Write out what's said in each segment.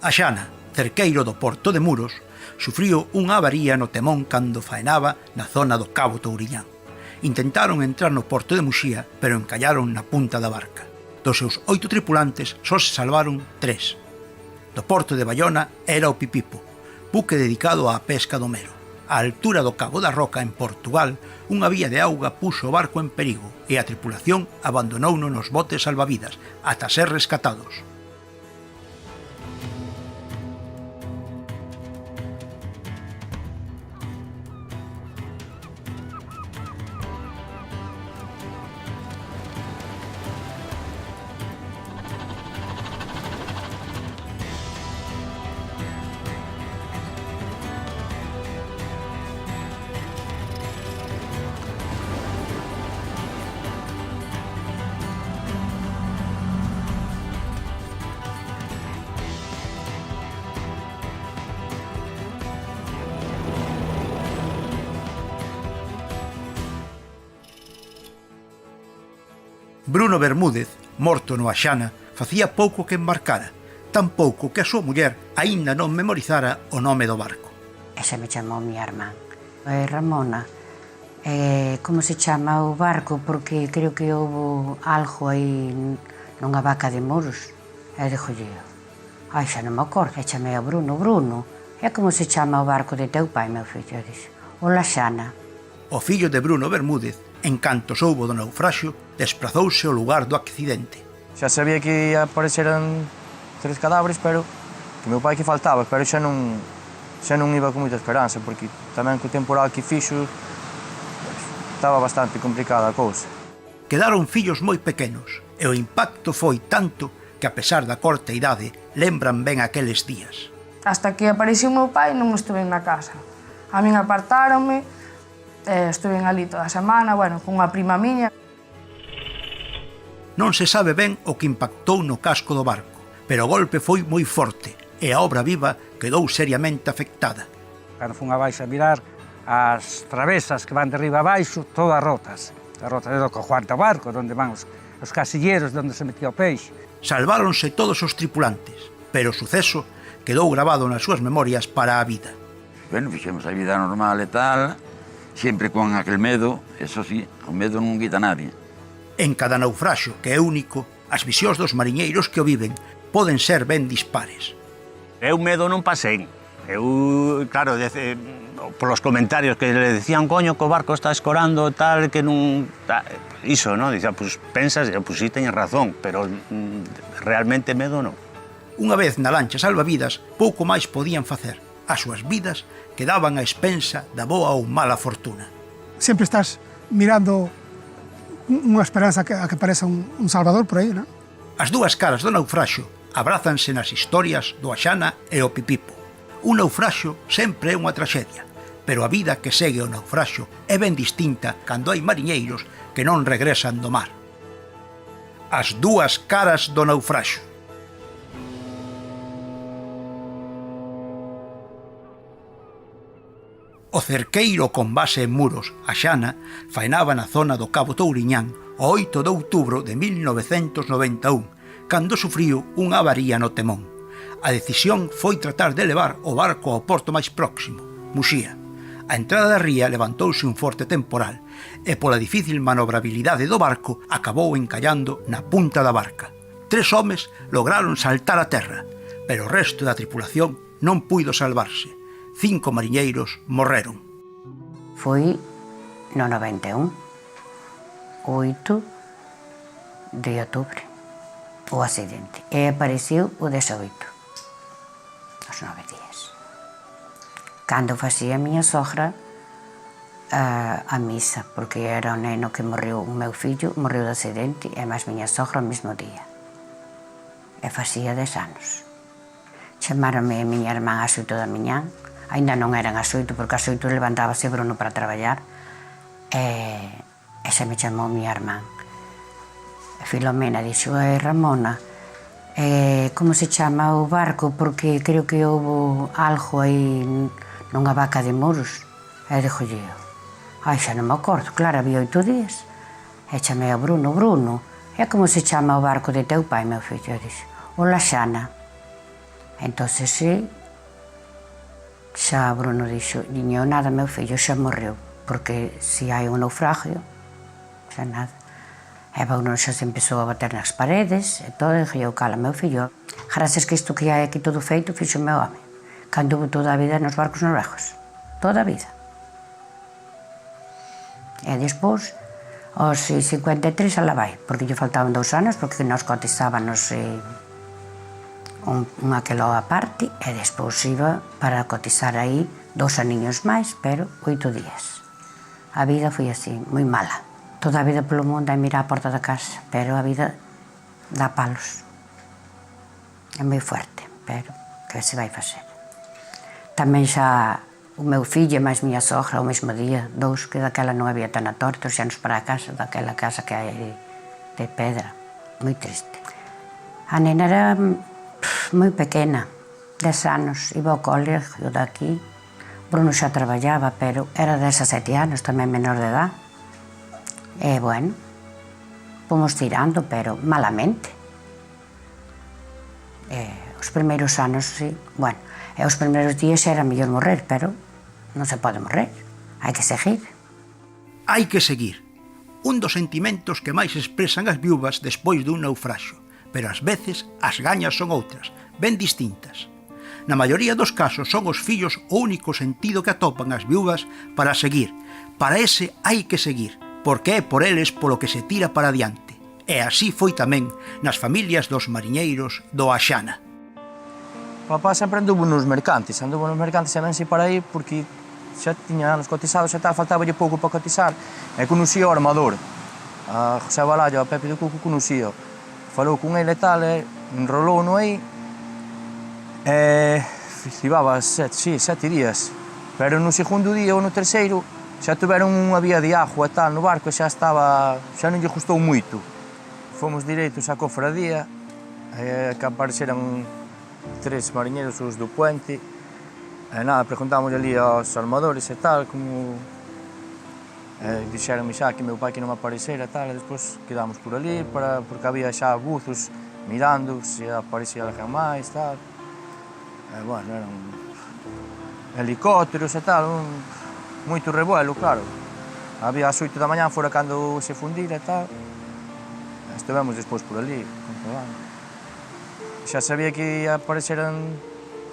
A Xana, cerqueiro do porto de Muros, sufriu unha avaría no temón cando faenaba na zona do Cabo Touriñán. Intentaron entrar no porto de Muxía, pero encallaron na punta da barca. Dos seus 8 tripulantes só se salvaron 3. Do porto de Baiona era o Pipipo, buque dedicado á pesca do mero. A altura do Cabo da Roca, en Portugal, unha vía de auga puxo o barco en perigo e a tripulación abandonouno nos botes salvavidas ata ser rescatados. Bruno Bermúdez, morto no Axana, facía pouco que embarcara, tan pouco que a súa muller aínda non memorizara o nome do barco. Esa me chamou mi irmán. Ramona, como se chama o barco? Porque creo que houve algo aí nunha vaca de Muros. E dixolle, ai, xa non me acordo. E chamei a Bruno. Bruno, é como se chama o barco de teu pai, meu fillo? E dixo, o Laxana. O fillo de Bruno Bermúdez, en canto soubo do naufraxio, desprazouse ao lugar do accidente. Xa sabía que apareceran 3 cadáveres, pero que meu pai que faltaba, pero xa non iba con moita esperanza, porque tamén co temporal que fixo estaba bastante complicada a cousa. Quedaron fillos moi pequenos, e o impacto foi tanto que, a pesar da corta idade, lembran ben aqueles días. Hasta que apareceu meu pai non estuve na casa. A min apartáronme, estuve ali toda a semana, con unha prima miña. Non se sabe ben o que impactou no casco do barco, pero o golpe foi moi forte e a obra viva quedou seriamente afectada. Cando fun abaixo a mirar, as travesas que van de arriba abaixo, todas rotas. As rotas do cuarto barco, onde van os casilleros, onde se metía o peixe. Salváronse todos os tripulantes, pero o suceso quedou grabado nas súas memorias para a vida. Fixemos a vida normal e tal, sempre con aquel medo, eso sí, o medo non quita a nadie. En cada naufraxio, que é único, as visións dos mariñeiros que o viven poden ser ben dispares. Eu medo non pasei. Eu, claro, polos comentarios que le decían, coño, que o barco está escorando, tal, que non... Iso, non? Dicía, pues pensas, pues sí, teñen razón, pero realmente medo non. Unha vez na lancha salvavidas, pouco máis podían facer. As súas vidas quedaban a expensa da boa ou mala fortuna. Sempre estás mirando unha esperanza a que pareza un salvador por aí, non? As dúas caras do naufraxio abrázanse nas historias do Axana e o Pipipo. Un naufraxio sempre é unha traxedia, pero a vida que segue o naufraxio é ben distinta cando hai mariñeiros que non regresan do mar. As dúas caras do naufraxio. O cerqueiro con base en Muros, Axana, faenaba na zona do Cabo Touriñán o 8 de outubro de 1991, cando sufriu unha avaría no temón. A decisión foi tratar de levar o barco ao porto máis próximo, Muxía. A entrada da ría levantouse un forte temporal e pola difícil manobrabilidade do barco acabou encallando na punta da barca. 3 homes lograron saltar a terra, pero o resto da tripulación non puido salvarse. 5 mariñeiros morreron. Foi no 91, 8 de outubro, o accidente. E apareceu o 18, aos 9 días. Cando facía a miña sogra a misa, porque era o neno que morreu, o meu fillo morreu de accidente, e máis miña sogra o mesmo día. E facía 10 anos. Chamáronme a miña irmán ás 8 da mañá. Ainda non eran as 8, porque ás 8 levantábase Bruno para traballar. E xa me chamou miña irmán. Filomena dixo, Ramona, como se chama o barco? Porque creo que houve algo aí nunha vaca de Muros. E dixolle, ai, xa non me acordo, claro, había 8 días. E chamei a Bruno, Bruno, é como se chama o barco de teu pai, meu fillo? E dixo, o Laxana. E Entonces, sí, xa Bruno dixo, diño, nada, meu fillo xa morreu, porque se hai un naufragio, xa nada. E Bruno xa se empezou a bater nas paredes, e todo, e eu, cala, meu fillo, gracias que isto que hai aquí todo feito, fixo o meu home, que anduvo toda a vida nos barcos noruegos, toda a vida. E despois, aos 53 ala vai, porque lle faltaban 2 anos, porque nos cotizábanos unha queloa aparte, e despois iba para cotizar aí 2 aniños máis, pero 8 días. A vida foi así, moi mala. Toda a vida polo mundo é mirar a porta da casa, pero a vida dá palos. É moi fuerte, pero que se vai facer. Tamén xa o meu fillo e máis miña sogra o mesmo día, 2, que daquela non había tanatório, trouxenos para a casa, daquela casa que hai de pedra, moi triste. A nena era moi pequena, 10 anos, iba ao colegio daqui. Bruno xa traballaba, pero era 17 anos, tamén menor de edad. E, bueno, fomos tirando, pero malamente. Os primeiros anos, sí, bueno, e os primeiros días era mellor morrer, pero non se pode morrer, hai que seguir. Hai que seguir. Un dos sentimentos que máis expresan as viúvas despois dun naufraxio, pero ás veces as gañas son outras, ben distintas. Na maioría dos casos son os fillos o único sentido que atopan as viúvas para seguir. Para ese hai que seguir, porque é por eles polo que se tira para adiante. E así foi tamén nas familias dos mariñeiros do Axana. Papá sempre anduvo nos mercantes e ben si para aí porque xa tiña anos cotizados e tal, faltaballe pouco para cotizar. E conocía o armador, a José Balallo, a Pepe do Cuco conocía. Falou con ele e tal, enrolou-no aí, e levaba 7 días. Pero no segundo día ou no terceiro xa tiveron unha vía de agua e tal no barco e xa non lle gustou moito. Fomos direitos á cofradía, que apareceran 3 mariñeiros os do puente, e nada, preguntamos ali aos armadores e tal, como dixeronme xa que meu pai que non aparecera e tal, e despois quedamos por ali, porque había xa buzos mirando se aparecía alguén máis, tal. E, bueno, eran helicópteros e tal, moito revuelo, claro. Había as 8 da mañá, fora cando se fundira e tal. Estivemos despois por ali, comprobando. Xa sabía que apareceran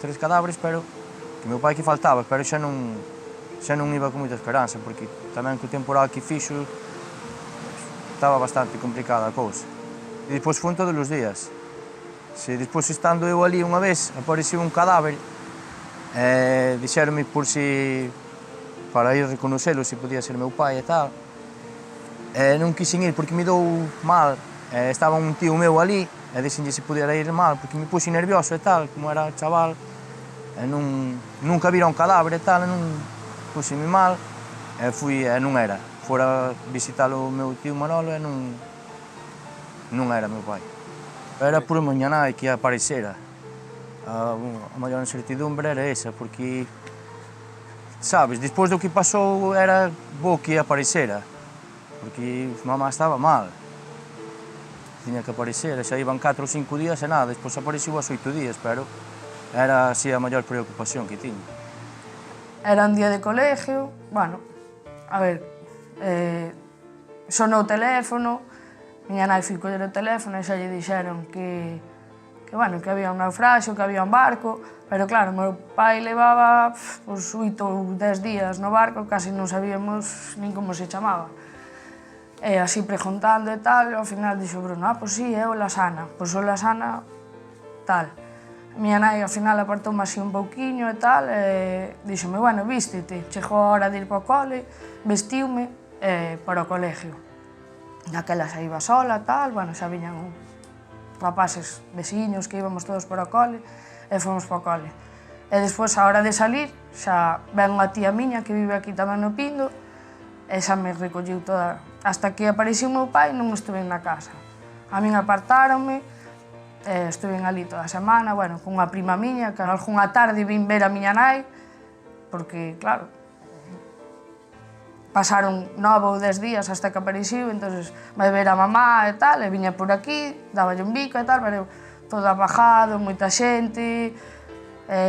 3 cadáveres, pero que meu pai que faltaba, pero xa non iba con moita esperanza, porque tamén co temporal que fixo estaba bastante complicada a cousa. E despois foron todos os días. Se despois estando eu ali unha vez, apareceu un cadáver, dixeronme por si para ir reconocelo, se podía ser meu pai e tal. Non quixen ir porque me dou mal, estaba un tío meu ali, e dixenlle se pudiera ir mal, porque me puxe nervioso e tal, como era chaval, e nunca vira un cadáver e tal, e non puxeme mal, e fui, e non era. Fora visitar o meu tío Manolo e non era meu pai. Era por mañana que aparecera. A maior incertidumbre era esa, porque, sabes, despois do que pasou era bo que aparecera, porque mamá estaba mal. Tiña que aparecer, xa iban 4 ou 5 días e nada, despois apareceu aos 8 días, pero era así a maior preocupación que tiña. Era un día de colegio, bueno, a ver, sonou o teléfono, miña nai foi coller o teléfono e xa lle dixeron que había un naufraxio, que había un barco, pero claro, meu pai levaba 8 ou 10 días no barco, casi non sabíamos nin como se chamaba. E así preguntando e tal, ao final dixo Bruno, pois sí, é o Lasana, pois o Lasana tal. Miña nai ao final apartoume así un pouquiño e tal, e díxome, bueno, vístete. Chegou a hora de ir para o cole, vestiume para o colegio. Naquela xa iba sola, tal, bueno, xa viñan rapaces veciños que íbamos todos para o cole, e fomos para o cole. E despois, a hora de salir, xa ven unha tía miña que vive aquí tamén no Pindo, e xa me recolliu toda. Hasta que apareceu o meu pai, non estuve na casa. A min apartáronme, estuve ali toda a semana, bueno, con unha prima miña, que algunha tarde vin ver a miña nai, porque, claro, pasaron 9 ou 10 días hasta que apareceu, entonces vai ver a mamá e tal, e viña por aquí, daballe un bico e tal, pero todo abajado, moita xente,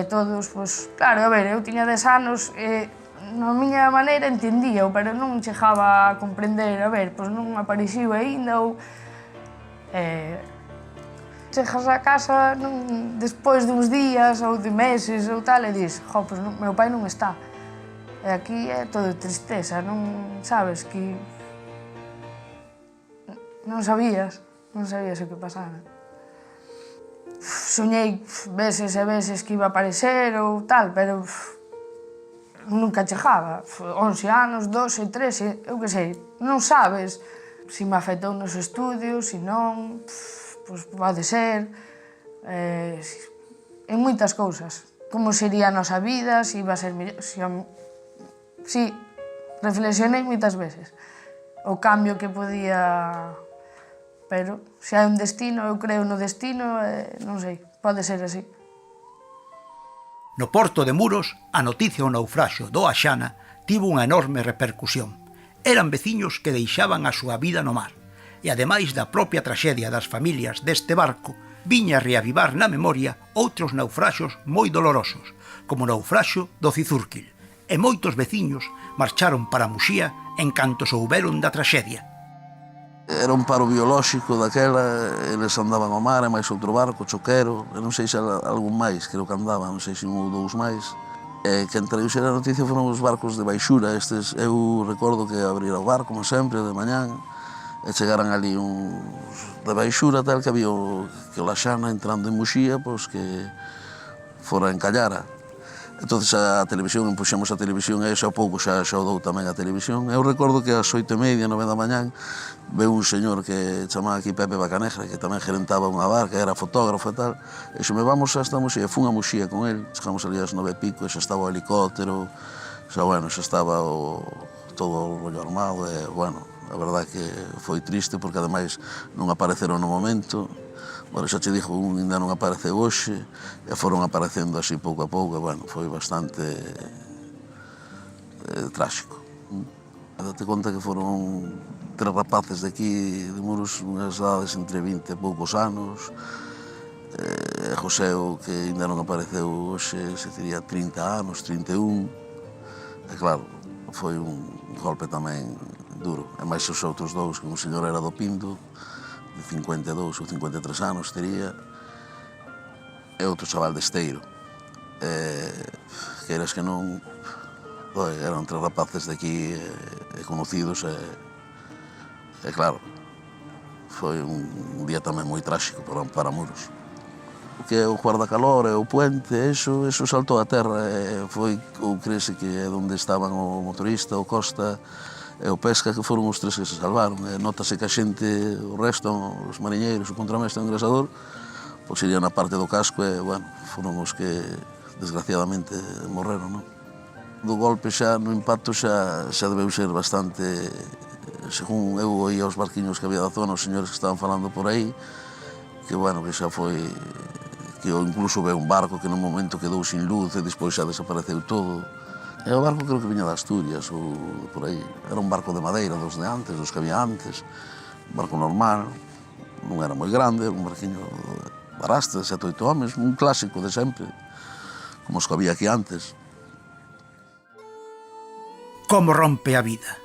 Todos, pois, claro, a ver, eu tiña 10 anos e na miña maneira entendía, pero non chegaba a comprender, a ver, pois non apareciu aínda ou... Chegas a casa despois duns días ou de meses ou tal e dis, jo, pois meu pai non está. E aquí é todo tristeza, non sabes que... Non sabías o que pasara. Soñei veces e veces que iba a aparecer ou tal, pero nunca chegaba. 11 anos, 12, 13, eu que sei, non sabes se me afectou nos estudios, se non, pois pode ser, en moitas cousas. Como sería a nosa vida, se iba a ser mellor, si, reflexionei moitas veces o cambio que podía... Pero se hai un destino, eu creo no destino, non sei, pode ser así. No porto de Muros, a noticia do naufraxio do Axana tivo unha enorme repercusión. Eran veciños que deixaban a súa vida no mar, e ademais da propia traxedia das familias deste barco, viña a reavivar na memoria outros naufraxos moi dolorosos, como o naufraxo do Cizurquil, e moitos veciños marcharon para Muxía en canto souberon da traxedia. Era un paro biolóxico daquela, eles andaban ao mar, e máis outro barco, choquero, e non sei se algún máis, creo que andaba, non sei se un ou dous máis. E quen traduxera a noticia foron os barcos de baixura, estes, eu recordo que abrira o bar, como sempre, de mañán, e chegaran ali uns de baixura, tal, que había que o Laxana entrando en Muxía, pois que fora en Callara. Entón, a televisión, empuxemos a televisión, e xa pouco xa o dou tamén a televisión. Eu recordo que ás 8:30, 9 da mañán, veu un señor que chamaba aquí Pepe Bacanegra, que tamén gerentaba unha barca, era fotógrafo e tal, e xome vamos hasta Muxía, fun a Muxía con el, chegamos ali ás 9:00, xa estaba o helicóptero, xa estaba todo o rollo armado, e, a verdade que foi triste, porque ademais non apareceron no momento. Bueno, xa te dixo, un ainda non apareceu hoxe, e foron aparecendo así pouco a pouco, e, foi bastante tráxico. Date conta que foron 3 rapaces de aquí, de Muros, unhas edades entre 20 e poucos anos, e Joseo, que ainda non apareceu hoxe, se diría 30 anos, 31, e claro, foi un golpe tamén duro. E máis os outros dous, que un señor era do Pindo, de 52 ou 53 anos, tería, e outro chaval de Esteiro. Que eras que non... Eran 3 rapaces de aquí conocidos, e claro, foi un día tamén moi tráxico para Muros. O que é o guardacalor e o puente, eso saltou a terra, e foi, ou creese que é onde estaban o motorista, o Costa, e o Pesca, que foron os 3 que se salvaron. Notase que a xente, o resto, os mariñeiros, o contramestre e o engrasador, pois irían na parte do casco e, foron os que, desgraciadamente, morreron, non? Do golpe xa, no impacto, xa debeu ser bastante, según eu oía os barquiños que había da zona, os señores que estaban falando por aí, que, que xa foi, que incluso veu un barco que nun momento quedou sin luz e despois xa desapareceu todo. E o barco creo que viña de Asturias ou por aí. Era un barco de madeira, dos de antes, dos que había antes. Un barco normal, non era moi grande, un barquiño de arrastre, 7 ou 8 homes, un clásico de sempre, como os que había aquí antes. Como rompe a vida?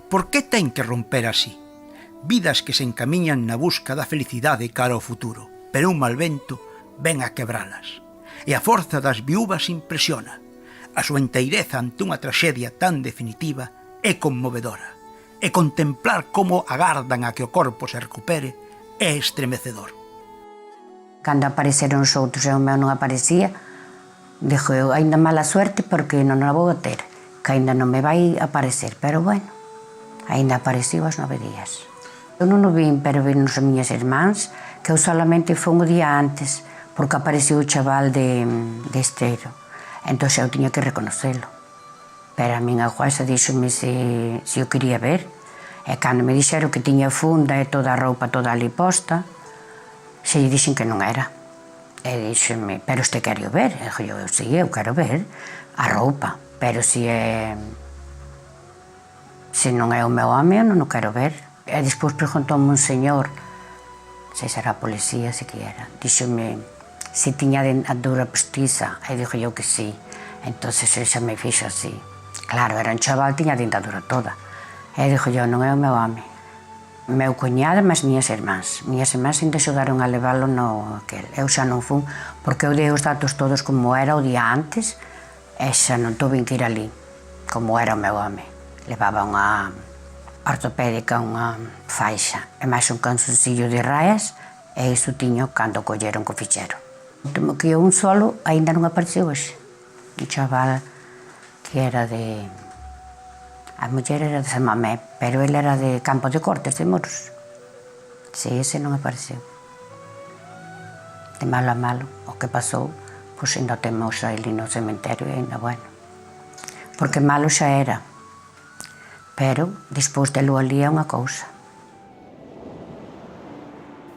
Por que ten que romper así? Vidas que se encamiñan na busca da felicidade cara ao futuro, pero un mal vento ven a quebralas. E a forza das viúvas impresiona. A súa enteireza ante unha traxedia tan definitiva é conmovedora, e contemplar como agardan a que o corpo se recupere é estremecedor. Cando apareceron os outros e o meu non aparecía, dixo eu, ainda mala suerte porque non a vou ter, que ainda non me vai aparecer, pero ainda apareciu aos 9 días. Eu non o vin, pero vin as miñas irmáns, que eu solamente fui un día antes, porque apareceu o chaval de Esteiro. Entón eu tiña que reconocelo. Pero a minha jueza díxome se eu quería ver. E cando me dixeron que tiña funda e toda a roupa toda ali posta, se lle dixen que non era. E díxeme, pero este quero ver. E eu, sí, eu quero ver a roupa, pero se non é o meu home, eu non o quero ver. E despois preguntoume un señor, se será a policía, se que era, díxome, se tiña dentadura postiza, e dixo eu que sí. Entonces el xa me fixo así. Claro, era un chaval, tiña a dentadura toda. E dixo eu, non é o meu home. Meu cuñado e as miñas irmáns. Miñas irmáns ainda xugaron a leválo no aquel. Eu xa non fun, porque eu dei os datos todos como era o día antes, e xa non tuve que ir ali, como era o meu home. Levaba unha ortopédica, unha faixa, e máis un canzoncillo de raias, e iso tiño cando colleron co fichero. O último que un solo aínda non apareceu hoxe. Un chaval que era de... A muller era de San Mamé, pero ele era de Campo de Cortes, de Muros. Si, ese non apareceu. De malo a malo, o que pasou, pois ainda temos ali no cementerio e ainda bueno. Porque malo xa era. Pero, despois de lo ali é unha cousa.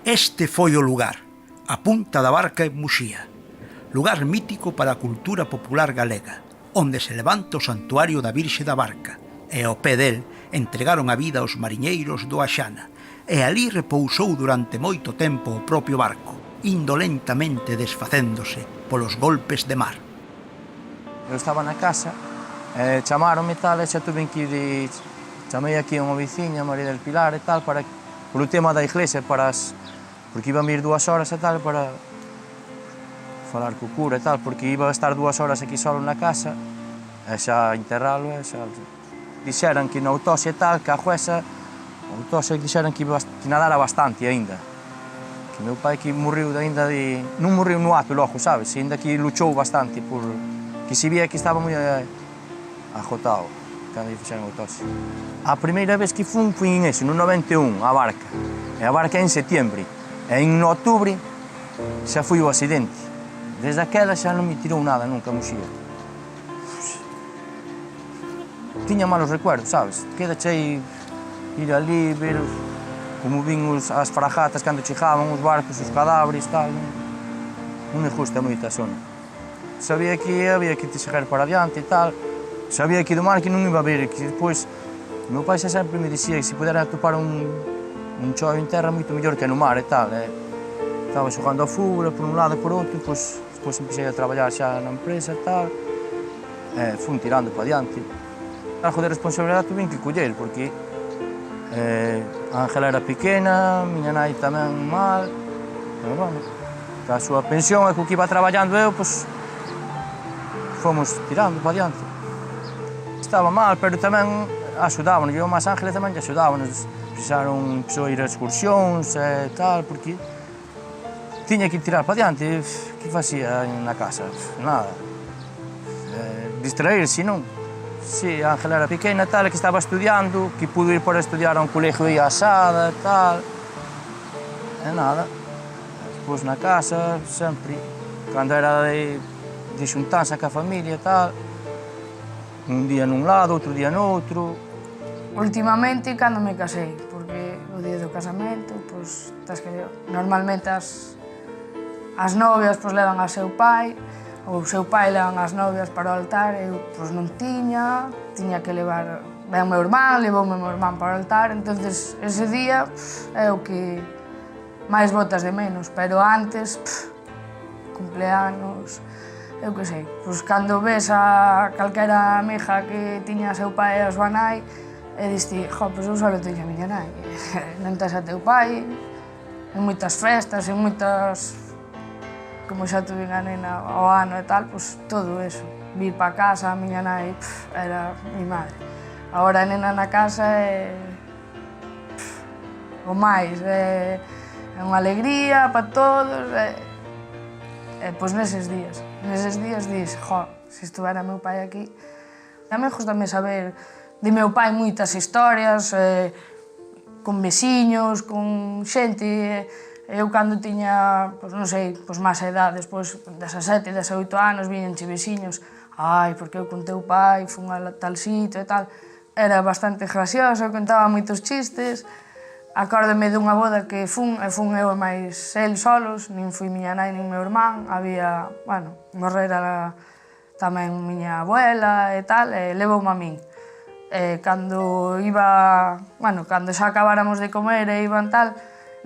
Este foi o lugar, a Punta da Barca en Muxía. Lugar mítico para a cultura popular galega, onde se levanta o santuario da Virxe da Barca, e ao pé del entregaron a vida aos mariñeiros do Axana, e ali repousou durante moito tempo o propio barco, indolentamente desfacéndose polos golpes de mar. Eu estaba na casa, chamaronme e tal, e xa tuve que ir, chamei aquí a unha veciña, María del Pilar e tal, para, por o tema da iglesia, porque iban a ir 2 horas e tal, para falar co cura e tal, porque iba a estar 2 horas aquí solo na casa, e xa enterralo, e xa... Dixeran que na autopsia e tal, que a jueza, a autopsia dixeran que nadara bastante aínda. Que meu pai que morreu aínda de... Non morreu no ato logo, sabes? Aínda que luchou bastante por... Que se vía que estaba moi agotado cando lle fixeran a autopsia. A primeira vez que fui en eso, no 91, a Barca. E a Barca é en setiembre. E en outubro xa foi o accidente. Desde aquela xa non me tirou nada nunca a Muxía. Tiña malos recuerdos, sabes? Quedache aí ir ali, ver como vin as fragatas cando chegaban, os barcos, os cadáveres, tal. Non me gusta moito a zona. Sabía que había que te chegar para adiante e tal. Sabía que do mar que non iba a ver, que depois... O meu pai xa sempre me dicía que se pudera atopar un choio en terra moito mellor que no mar e tal. Estaba xogando a fútbol por un lado e por outro, depois empecé a traballar xa na empresa e tal. Fui tirando para adiante. Algo de responsabilidade tuve que coller, porque a Ángela era pequena, miña nai tamén mal, pero bueno, a súa pensión e co que iba traballando eu, pois, fomos tirando para adiante. Estaba mal, pero tamén axudábanos, eu máis Ángela tamén lle axudábanos, empezou a ir a excursións e tal, porque tiña que tirar para adiante, que facía na casa? Nada, distraerse, non? Sí, a Ángela era pequena, tal, que estaba estudiando, que pudo ir para estudiar a un colegio aí a Sada, tal. E nada, despois na casa, sempre, cando era de xuntanza ca familia, tal, un día nun lado, outro día noutro. Últimamente, cando me casei, porque o día do casamento, pois, normalmente as novias levan a seu pai, o seu pai levan as novias para o altar, eu non tiña que levar... Ben o meu irmán, levoume o meu irmán para o altar, entonces ese día é o que máis botas de menos, pero antes, cumpleanos, eu que sei, pois cando ves a calquera amiga que tiña seu pai e a súa nai, e diste, pois eu só teño a miña nai, non tes a teu pai, en moitas festas, en moitas... Como xa tuve a nena ao ano e tal, pois todo eso. Vir para casa, a miña nai era mi madre. Agora a nena na casa é o máis, é unha alegría para todos. Pois neses días dis, se estuvera meu pai aquí. Tamén gustame saber de meu pai moitas historias, con veciños, con xente. Eu, cando tiña, non sei, máis edad, despois, 17, 18 anos, viñenche veciños, porque eu con teu pai fun a tal sitio e tal. Era bastante gracioso, contaba moitos chistes. Acórdome dunha boda que fun eu e máis el solos, nin fui miña nai nin meu irmán. Había, morrera tamén miña abuela e tal, e levoume a min. Cando xa acabáramos de comer e iban tal,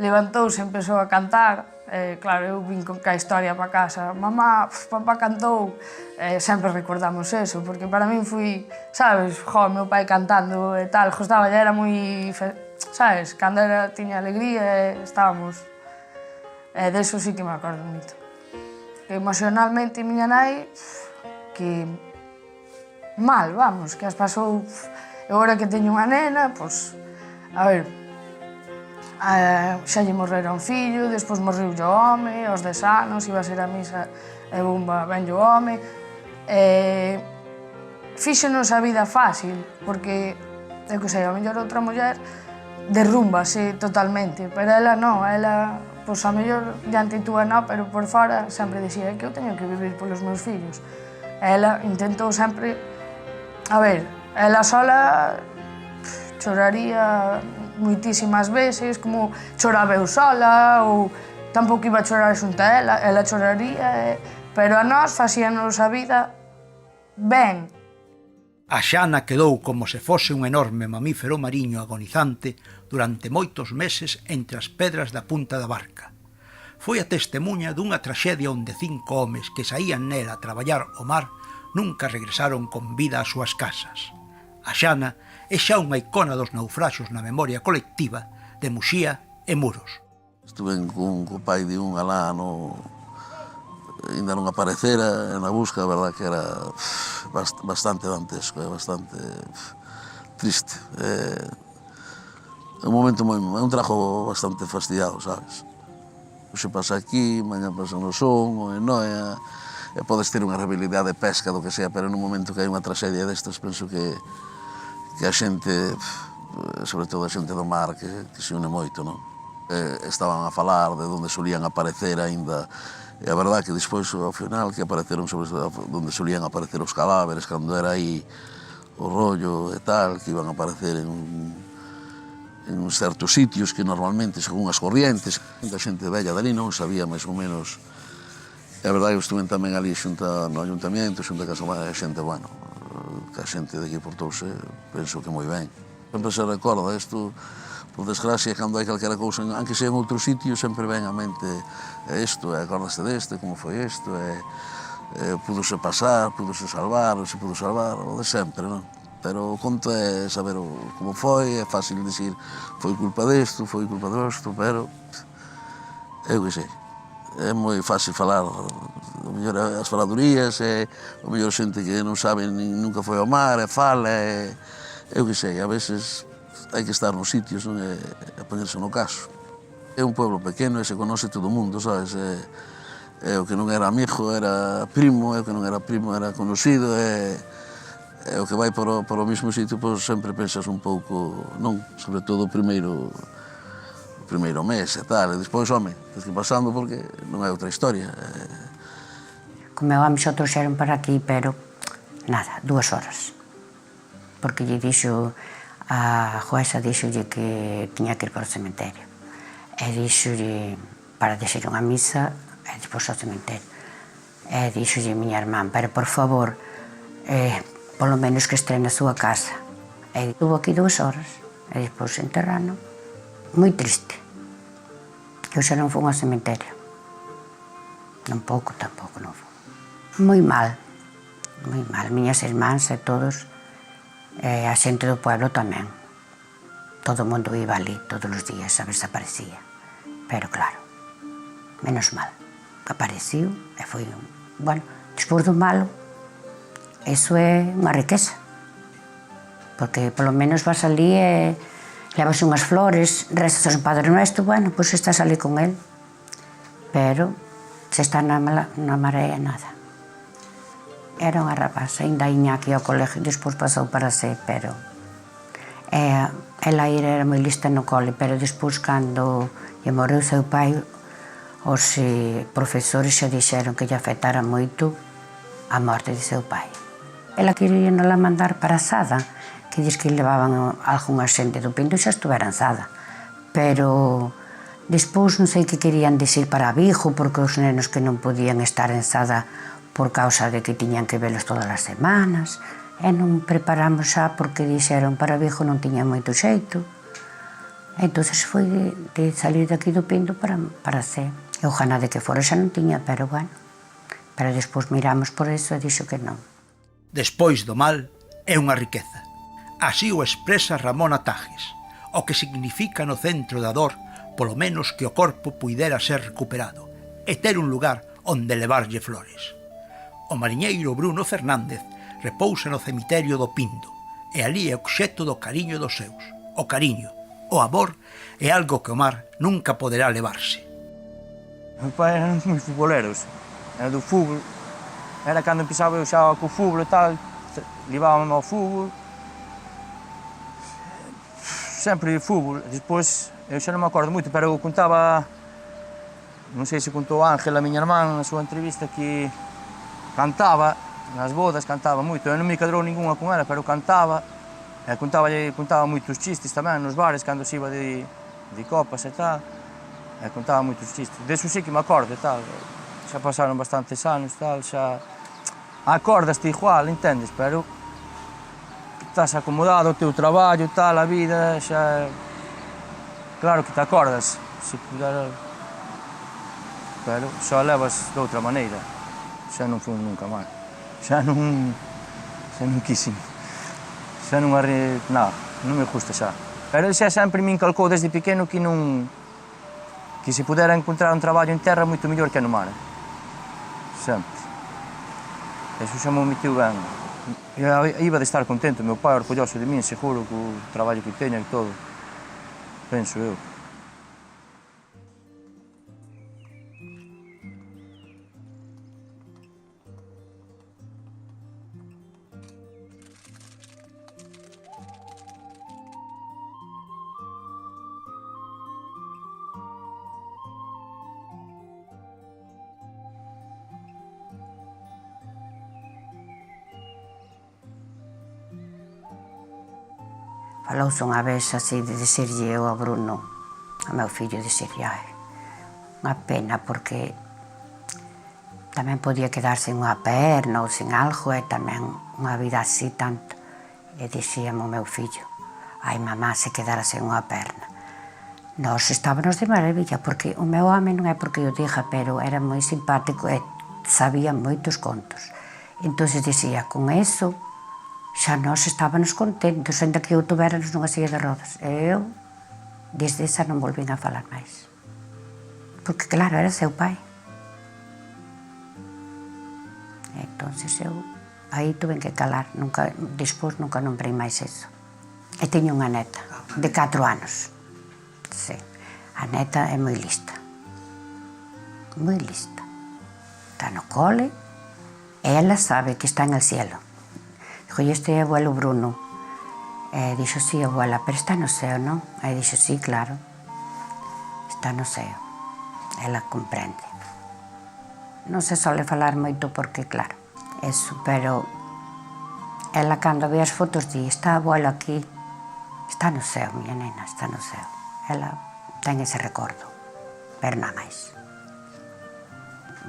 levantouse e empezou a cantar, Claro, eu vin con a historia para casa. Mamá, papá cantou. Sempre recordamos eso, porque para min foi, sabes, meu pai cantando e tal, gostaba, ya era moi, sabes, cando tiña alegría estábamos. Deso sí que me acordo moito. Emocionalmente, miña nai, que mal, vamos, que as pasou. E agora que teño unha nena, pois, a ver, xa lle morrera un fillo, despois morreu o home, aos 10 anos, iba a ser a misa e bomba, ben o home. Fíxenos a vida fácil, porque, eu que sei, a mellor outra muller derrúmbase totalmente, pero ela non, ela, pois a mellor diante túa non, pero por fora sempre dicía que eu teño que vivir polos meus fillos. Ela intentou sempre, a ver, ela sola choraría moitísimas veces, como choraba eu sola, ou tampouco iba a chorar xunto a ela choraría, pero a nós facíanos a vida ben. A Xana quedou como se fose un enorme mamífero mariño agonizante durante moitos meses entre as pedras da punta da barca. Foi a testemunha dunha traxedia onde 5 homes que saían nela a traballar o mar nunca regresaron con vida ás súas casas. A Xana é xa unha icona dos naufraxos na memoria colectiva de Muxía e Muros. Estuve con o pai de un alá ainda non aparecera na busca, a verdad que era bastante dantesco, bastante triste. É un momento moi, é un trajo bastante fastidiado, sabes? Hoxe pasa aquí, mañá pasa no Son, ou en Noia, e podes ter unha habilidade de pesca, do que sea, pero nun momento que hai unha traxedia destas, penso que a xente, sobre todo a xente do mar, que se une moito, non? Estaban a falar de onde solían aparecer aínda. E a verdade que despois, ao final, que apareceron sobre onde solían aparecer os cadáveres, cando era aí o rollo e tal, que iban a aparecer en certos sitios que normalmente, según as corrientes, a xente bella dali non sabía máis ou menos. E a verdade que estuve tamén ali xunta no ayuntamiento, xunta a Casa Madre, a xente, bueno, que a xente de aquí portouse, penso que moi ben. Sempre se recorda isto. Por desgracia, cando hai calquera cousa, aunque sea en outro sitio, sempre ven a mente isto, acordaste deste, como foi isto, pudose pasar, pudose salvar, se pudo salvar, o de sempre, non? Pero o conto é saber como foi, é fácil dicir foi culpa desto, foi culpa dosto, pero eu que sei, é moi fácil falar, o mellor as faladurías, o mellor xente que non sabe, nunca foi ao mar, fala, eu que sei, a veces hai que estar nos sitios, non é a poñerse no caso. É un pueblo pequeno e se conoce todo o mundo, sabes? O que non era amigo era primo, e o que non era primo era conocido, e o que vai para o mesmo sitio, pois sempre pensas un pouco, non? Sobre todo o primeiro mes e tal, e despois, home, tens que ir pasando porque non é outra historia. Co meu home xa trouxeron para aquí, pero nada, 2 horas. Porque lle dixo, a jueza dixolle que tiña que ir para o cementerio. E dixolle, para deixar unha misa, e despois ao cementerio. E dixolle miña irmán, pero por favor, polo menos que estre na súa casa. E estuvo aquí 2 horas, e despois enterrano. Moi triste. Que eu xa non fui ao cementerio. Tampouco non fui. Moi mal. Miñas irmáns e todos, a xente do pueblo tamén. Todo o mundo iba ali todos os días a ver se aparecía. Pero claro, menos mal, que apareciu e foi un... Bueno, despois do malo, iso é unha riqueza. Porque polo menos vas ali e levas unhas flores, rezas ao Padre Nuestro, bueno, pois estás ali con él. Pero se está na marea, nada. Era unha rapaza, ainda iña aquí ao colegio, despois pasou para ser, pero... Ela era moi lista no cole, pero despois, cando lle morreu seu pai, os profesores xa dixeron que lle afectara moito a morte de seu pai. Ela quería la mandar para Sada, que diz que levaban algunha xente do Pindo e xa estuvera en Sada. Pero despois non sei que querían dicir para Vigo, porque os nenos que non podían estar en Sada por causa de que tiñan que velos todas as semanas, e non preparamos xa porque dixeron para Vigo non tiña moito xeito. Entón foi de salir daqui do Pindo para C. E o gana de que fora xa non tiña, pero bueno. Pero despois miramos por eso e dixo que non. Despois do mal é unha riqueza. Así o expresa Ramona Tajes, o que significa no centro da dor, polo menos que o corpo puidera ser recuperado e ter un lugar onde levarlle flores. O mariñeiro Bruno Fernández repousa no cemiterio do Pindo e ali é obxecto do cariño dos seus. O cariño, o amor, é algo que o mar nunca poderá levarse. Meu pai eran moi futboleros, era do fútbol. Era cando empezaba eu xa co fútbol e tal, levábame ao fútbol. Sempre fútbol. Despois, eu xa non me acordo moito, pero eu contaba, non sei se contou Ángel, a miña irmán, na súa entrevista, que cantaba, nas bodas cantaba moito. Eu non me cadrou ninguna con ela, pero cantaba. E contaba moitos chistes tamén nos bares, cando se iba de copas e tal. E contaba moitos chistes. Deso sí que me acordo e tal. Xa pasaron bastantes anos e tal, xa... Acordaste igual, entendes? Pero estás acomodado, o teu traballo e tal, a vida, xa... Claro que te acordas, se puder... Pero xa levas de outra maneira. Xa non foi nunca máis. Xa non quixen. Xa non nada, non me gusta xa. Pero xa sempre me incalcou desde pequeno que non... que se pudera encontrar un traballo en terra moito mellor que no mar. Sempre. Eso xa me meteu ben. Iba de estar contento, meu pai orgulloso de min, seguro, co traballo que teño e todo. Penso eu. Falouse unha vez así de dicirlle eu a Bruno, a meu fillo, dicirlle, ai, unha pena, porque tamén podía quedar sen unha perna ou sen algo, e tamén unha vida así tanto. E dixíame o meu fillo, ai, mamá, se quedara sen unha perna. Nós estábamos de maravilla, porque o meu home non é porque o diga, pero era moi simpático e sabía moitos contos. Entón dixía, con eso, xa nós estábamos contentos, ainda que eu tuvéranos nunha silla de rodas. E eu, desde esa, non volvín a falar máis. Porque, claro, era seu pai. Entón, eu, aí tuve que calar. Despois, nunca nombrei máis eso. E teño unha neta, de 4 anos. Sí. A neta é moi lista. Moi lista. Está no cole, e ela sabe que está en el cielo. Dijo, e este é o abuelo Bruno. E dixo, sí, abuela, pero está no ceo, non? E dixo, sí, claro, está no ceo. Ela comprende. Non se sole falar moito porque, claro, eso, pero ela cando ve as fotos di, está o abuelo aquí, está no ceo, miña nena, está no ceo. Ela ten ese recordo, pero nada máis.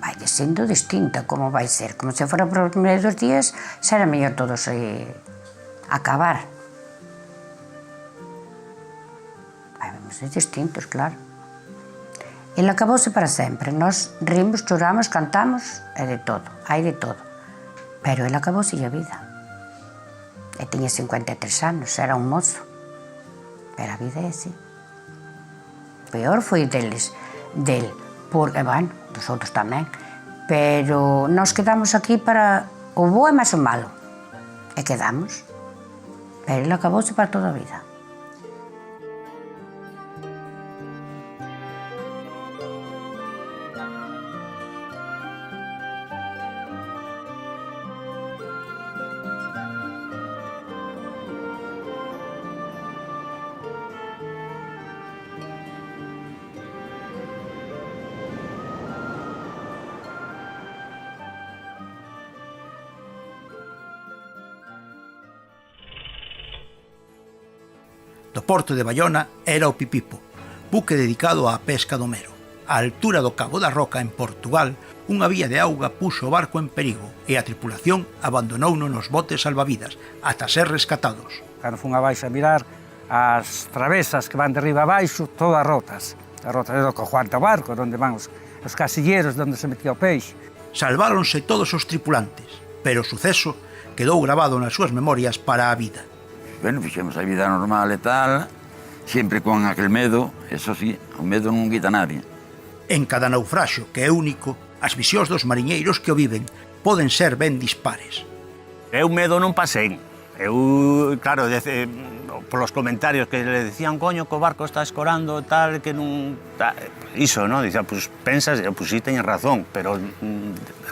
Vai sendo distinta, como vai ser. Como se fora por os primeiros días, será mellor todos acabar. Vamos ser distintos, claro. Ele acabouse para sempre. Nós rimos, choramos, cantamos, e de todo, hai de todo. Pero ele acabouse a vida. E tiña 53 anos, era un mozo. Pero a vida é así. Peor foi del, porque, bueno, dos outros tamén, pero nós quedamos aquí para o bo e máis o malo, e quedamos, pero ele acabouse para toda a vida. Do porto de Baiona era o Pipipo, buque dedicado á pesca do mero. A altura do Cabo da Roca, en Portugal, unha vía de auga puxo o barco en perigo e a tripulación abandonouno nos botes salvavidas ata ser rescatados. Cando fun abaixo a mirar, as travesas que van de riba abaixo, todas rotas. a rota do Juan do Barco, onde van os casilleros onde se metía o peixe. Salváronse todos os tripulantes, pero o suceso quedou grabado nas súas memorias para a vida. Bueno, fixemos a vida normal e tal, sempre con aquel medo, eso sí, o medo non quita nadie. En cada naufraxio, que é único, as visións dos mariñeiros que o viven poden ser ben dispares. Eu medo non pasei. Eu, claro, polos comentarios que le decían, coño, que o barco está escorando, tal, que non... Iso, non? Dicía, pues pensas, pues sí, teñen razón, pero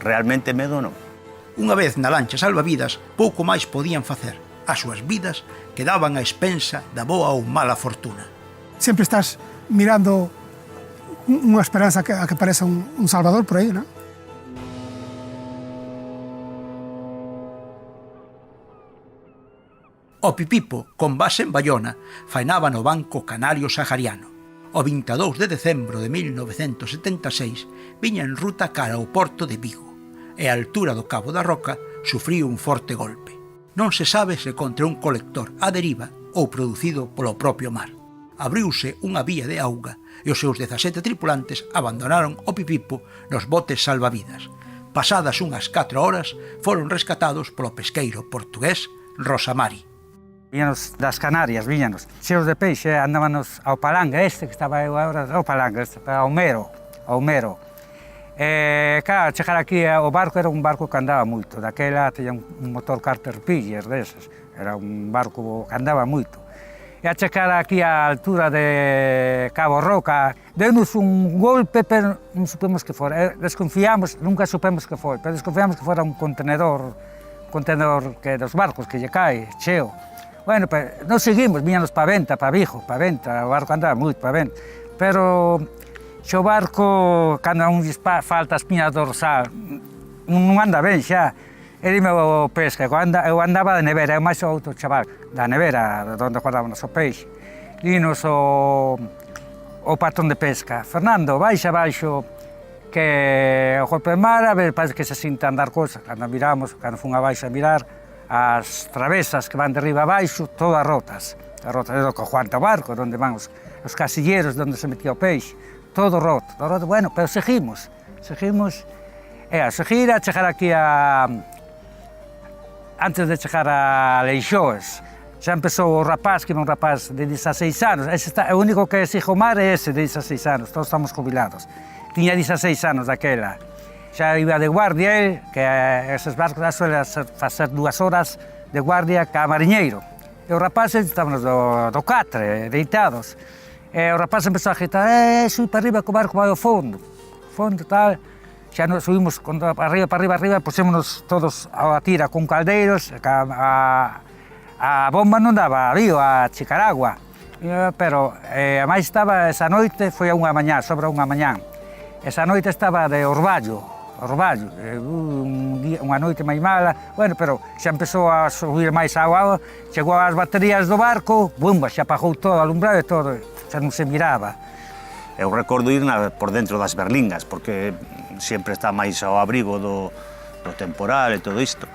realmente medo non. Unha vez na lancha salvavidas, pouco máis podían facer. As súas vidas quedaban a expensa da boa ou mala fortuna. Sempre estás mirando unha esperanza a que parece un salvador por aí, non? O Pipipo, con base en Bayona, faenaba no Banco Canario Sahariano. O 22 de decembro de 1976 viña en ruta cara ao porto de Vigo e a altura do Cabo da Roca sufriu un forte golpe. Non se sabe se contra un colector á deriva ou producido polo propio mar. Abriuse unha vía de auga e os seus 17 tripulantes abandonaron o Pipipo nos botes salvavidas. Pasadas unhas 4 horas foron rescatados polo pesqueiro portugués Rosamari. Víñanos das Canarias, víñanos cheos de peixe, andábanos ao Palanga, que estaba eu agora, ao Palanga, ao Mero. Claro, chegar aquí, o barco era un barco que andaba moito, daquela tiña un motor Caterpillar deses, era un barco que andaba moito. E a chegar aquí á altura de Cabo Roca, deu-nos un golpe, pero non supemos que fora, desconfiamos, nunca supemos que foi, pero desconfiamos que fora un contenedor que dos barcos que lle cae, cheo. Bueno, pues nos seguimos, viñanos para Venta, para Vigo, para Venta, o barco andaba moito para Venta, pero xe o barco, cando un falta a espiña dorsal, non anda ben xa, e dime o pesca, eu andaba de nevera, eu máis o outro chaval, da nevera, onde guardábamos o peixe, dinos o patrón de pesca, Fernando, baixa baixo, que o golpe de mar, a ver, parece que se sinta andar cousas, cando miramos, cando fun abaixo a mirar, as travesas que van de riba abaixo, todas rotas. A rota do Juan do Barco, onde van os casilleros onde se metía o peixe, todo roto. Bueno, pero seguimos, a seguir a chegar aquí antes de chegar a Leixoes, xa empezou o rapaz, que é un rapaz de 16 anos, o único que exige o mar é ese de 16 anos, todos estamos jubilados. Tiña 16 anos daquela. Xa iba de guardia, que eses barcos já suelen facer 2 horas de guardia ca mariñeiro. E os rapaces estábamos do catre, deitados. E o rapaz empezou a gritar, sui para arriba que o barco vai ao fondo. Fondo, tal. Xa nos subimos para arriba, pusémonos todos a tira con caldeiros, a bomba non daba río, a chicar agua. Pero a máis estaba esa noite, foi a unha mañá, sobre unha mañá. Esa noite estaba de orballo, unha noite máis mala, bueno, pero xa empezou a subir máis agua, chegou ás baterías do barco, bumba, xa apagou todo, alumbrado e todo, xa non se miraba. Eu recordo ir por dentro das berlingas, porque sempre está máis ao abrigo do temporal e todo isto.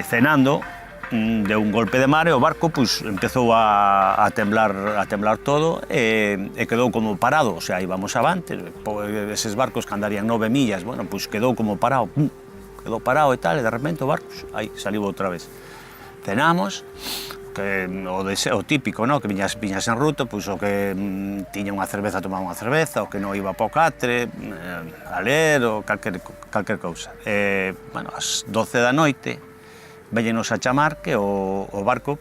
Cenando, deu un golpe de mar e o barco empezou a temblar todo e quedou como parado, o sea, íbamos avante, eses barcos que andarían 9 millas, bueno, quedou como parado, quedou parado e tal, e de repente o barco, aí, saliu outra vez. Cenamos, que o típico, no? Que viñas en ruta, o que tiña unha cerveza tomaba unha cerveza, o que non iba para o catre, a ler, ou calquer cousa. Bueno, ás 12 da noite, vellenos a chamar que o barco,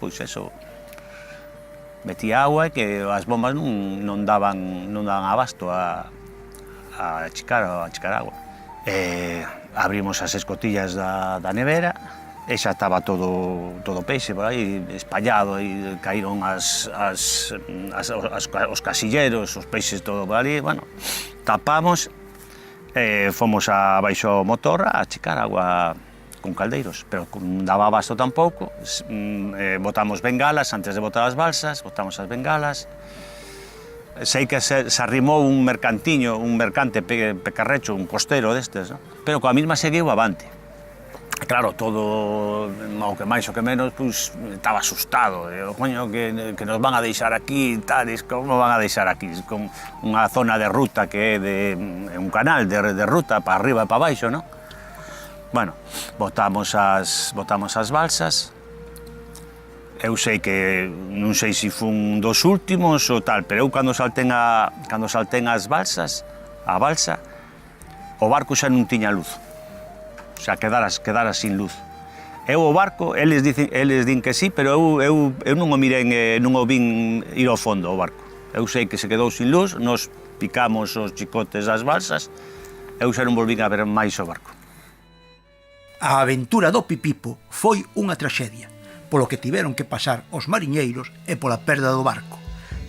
metía agua e que as bombas non daban abasto a achicar agua. Abrimos as escotillas da nevera e xa estaba todo peixe por aí espallado e caíron os casilleros, os peixes todo por ali, bueno, tapamos e fomos abaixo o motor a achicar agua con caldeiros, pero non daba abasto tampouco. Botamos bengalas, antes de botar as balsas, botamos as bengalas. Sei que se arrimou un mercante pecarrecho, un costero destes, ¿no? Pero coa mesma seguiu avante. Claro, todo, o que máis o que menos, pois, estaba asustado. Coño, que nos van a deixar aquí, tal, como van a deixar aquí? Con unha zona de ruta que é un canal de ruta para arriba e para baixo, non? Bueno, botamos as balsas. Eu sei que, non sei se fun dos últimos ou tal, pero eu cando salten as balsas, a balsa, o barco xa non tiña luz. O sea, quedara sin luz. Eu o barco, eles din que sí, pero eu non o mirei, non o vin ir ao fondo o barco. Eu sei que se quedou sin luz, nos picamos os chicotes das balsas, eu xa non volvín a ver máis o barco. A aventura do Pipipo foi unha traxedia, polo que tiveron que pasar os mariñeiros e pola perda do barco,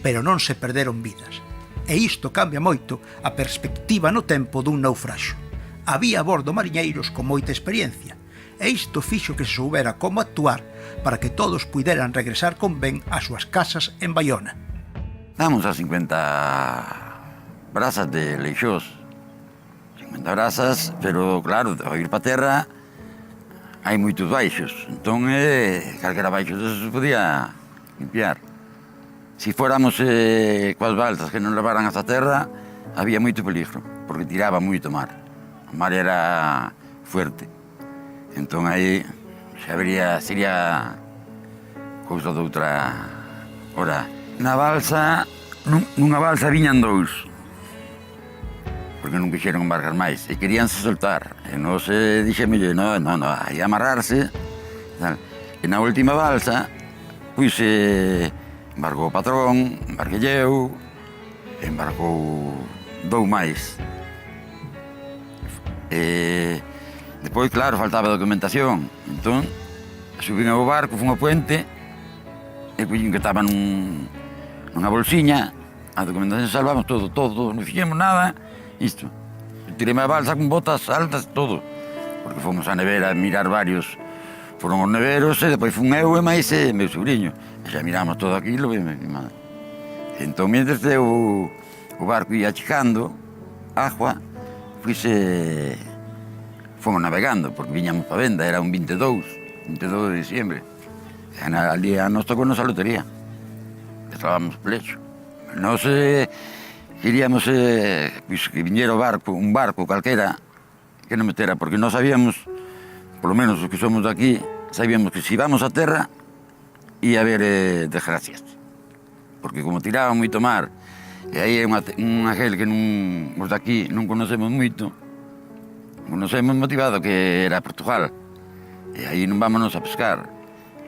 pero non se perderon vidas. E isto cambia moito a perspectiva no tempo dun naufraxo. Había a bordo mariñeiros con moita experiencia, e isto fixo que se soubera como actuar para que todos puideran regresar con ben ás súas casas en Baiona. Damos a 50 brasas de leixós. 50 brasas, pero claro, ao ir para terra hai moitos baixos, entón calquera baixo desos podía limpiar. Se fóramos coas balsas que non levaran hasta terra, había moito peligro, porque tiraba moito mar. O mar era fuerte. Entón aí sería cousa de outra hora. Nunha balsa viñan dous, porque non quixeron embarcar máis, e queríanse soltar. E nos dixémoslle, non, aí amarrarse. E na última balsa, pois embarcou o patrón, embarquei eu, embarcou dous máis. Depois, claro, faltaba documentación. Entón, subín ao barco, fun ao puente, e puxen que estaba nunha bolsiña, a documentación salvamos todo, non fixemos nada, isto. Tirei a balsa con botas altas, todo, porque fomos á nevera a mirar varios, foron os neveros, e depois fun eu e máis meu sobrinho, e xa miramos todo aquilo, e entón, mentre o barco ia chegando, agua, fomos navegando, porque viñamos para Venda, era un 22 de diciembre. Ali a nos tocou nosa lotería. Estábamos plecho. Nos queríamos que viñera un barco calquera, que non metera, porque non sabíamos, polo menos os que somos de aquí, sabíamos que se íbamos a terra, ia haber desgracias. Porque como tiraba moito mar, e aí é unha gel que os de aquí non conocemos moito, nos hemos motivado que era Portugal, e aí non vámonos a pescar,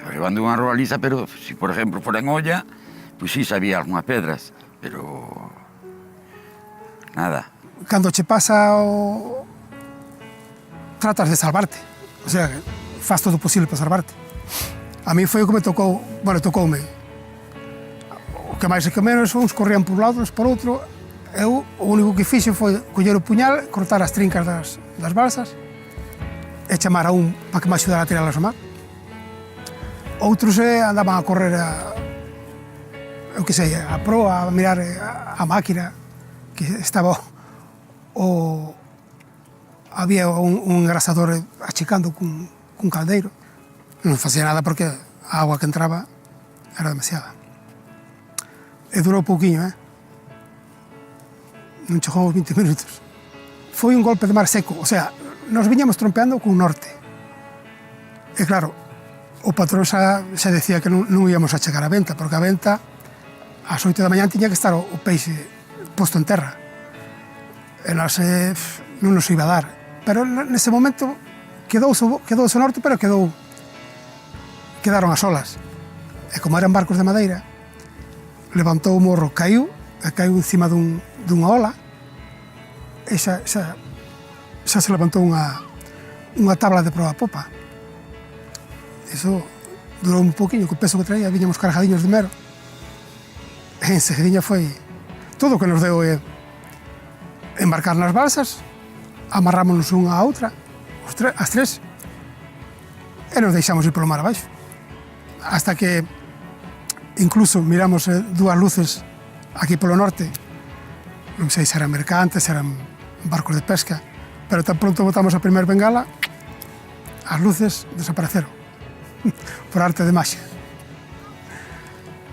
levando unha roa lisa, pero se, por exemplo, fora en olla, pois sí sabía algunhas pedras, pero nada. Cando che pasa tratas de salvarte, o sea, faz todo o posible para salvarte. A mí foi o que me tocou, tocoume. O que máis e que menos, uns corrían por un lado, uns por outro. Eu, o único que fixo foi coller o puñal, cortar as trincas das balsas e chamar a un para que me axudara a tirarlas ao mar. Outros andaban a correr a proa, a mirar a máquina que estaba había un engrasador achicando cun caldeiro. Non facía nada porque a agua que entraba era demasiada. E durou pouquiño, non chegou aos 20 minutos. Foi un golpe de mar seco, o sea, nos viñamos trompeando cun norte. E claro, o patrón xa decía que non íamos a chegar a Venta, porque a Venta ás 8 da mañá tiña que estar o peixe posto en terra. E nós non nos iba a dar. Pero nese momento quedou o norte, pero quedaron as olas. E como eran barcos de madeira, levantou o morro, caiu encima dunha ola, e xa se levantou unha tabla de proa a popa. Iso durou un poquinho, co peso que traía, viñamos cargadiños de mero. E enseguidiña foi todo o que nos deu embarcar nas balsas, amarrámonos unha a outra, as tres, e nos deixamos ir polo mar abaixo. Hasta que incluso miramos dúas luces aquí polo norte, non sei se eran mercantes, se eran barcos de pesca, pero tan pronto botamos a primeira bengala, as luces desapareceron por arte de magia.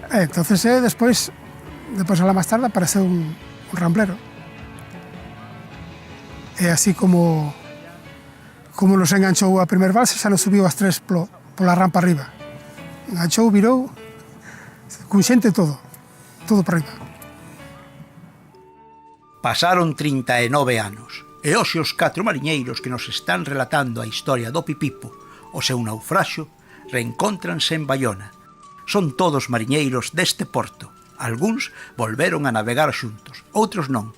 Entonces, despois a la máis tarde, apareceu un ramblero. E así como nos enganchou a primer valse, xa nos subiu as tres pola rampa arriba. Enganchou, virou, cun xente todo para arriba. Pasaron 39 anos, e hoxe os 4 mariñeiros que nos están relatando a historia do Pipipo, o seu naufraxo, reencóntranse en Baiona. Son todos mariñeiros deste porto. Algúns volveron a navegar xuntos, outros non.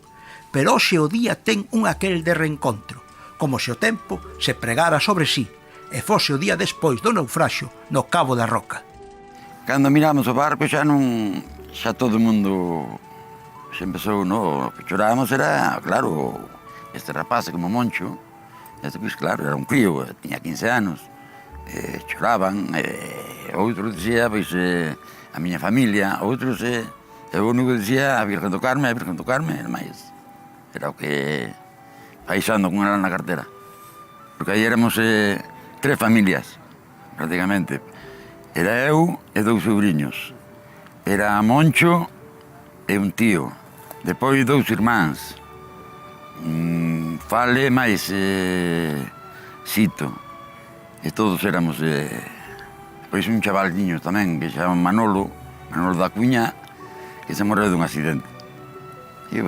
Pero hoxe o día ten un aquel de reencontro, como se o tempo se pregara sobre sí, e fose o día despois do naufraxo no Cabo da Roca. Cando miramos o barco xa todo o mundo se empezou, no? O que chorábamos era, claro, este rapaz como Moncho, pois claro, era un crío, tiña 15 anos, choraban, outros dicía, pois, a miña familia, outros, o único que dicía a Virgen do Carme, era máis. Era o que paisando con ela na cartera. Porque aí éramos 3 familias, prácticamente. Era eu e 2 sobrinhos. Era Moncho e un tío. Depois 2 irmáns. Fale máis Sito. E todos éramos... Pois un chavaldiño tamén, que se chama Manolo da Cuña, que se morreu dun accidente. E